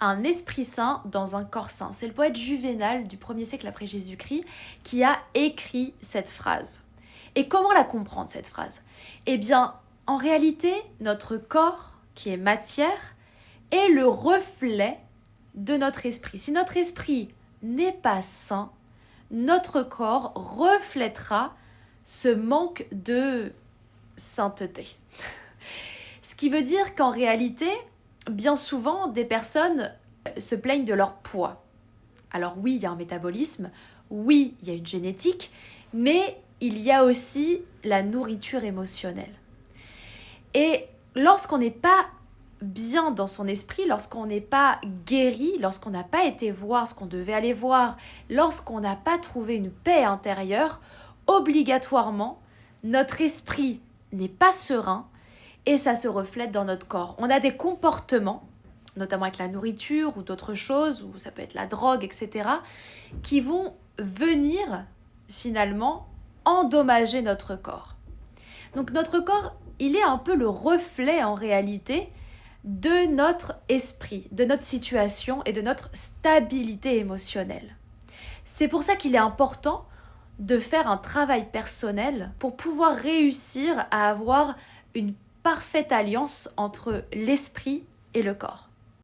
un esprit sain dans un corps sain. C'est le poète Juvénal du 1er siècle après Jésus-Christ qui a écrit cette phrase. Et comment la comprendre, cette phrase? Eh bien, en réalité, notre corps, qui est matière, est le reflet de notre esprit. Si notre esprit n'est pas sain, notre corps reflètera ce manque de sainteté. Ce qui veut dire qu'en réalité, bien souvent, des personnes se plaignent de leur poids. Alors oui, il y a un métabolisme, oui, il y a une génétique, mais il y a aussi la nourriture émotionnelle. Et lorsqu'on n'est pas bien dans son esprit, lorsqu'on n'est pas guéri, lorsqu'on n'a pas été voir ce qu'on devait aller voir, lorsqu'on n'a pas trouvé une paix intérieure, obligatoirement, notre esprit n'est pas serein et ça se reflète dans notre corps. On a des comportements, notamment avec la nourriture ou d'autres choses, ou ça peut être la drogue, etc., qui vont venir finalement endommager notre corps. Donc notre corps, il est un peu le reflet en réalité de notre esprit, de notre situation et de notre stabilité émotionnelle. C'est pour ça qu'il est important de faire un travail personnel pour pouvoir réussir à avoir une parfaite alliance entre l'esprit et le corps.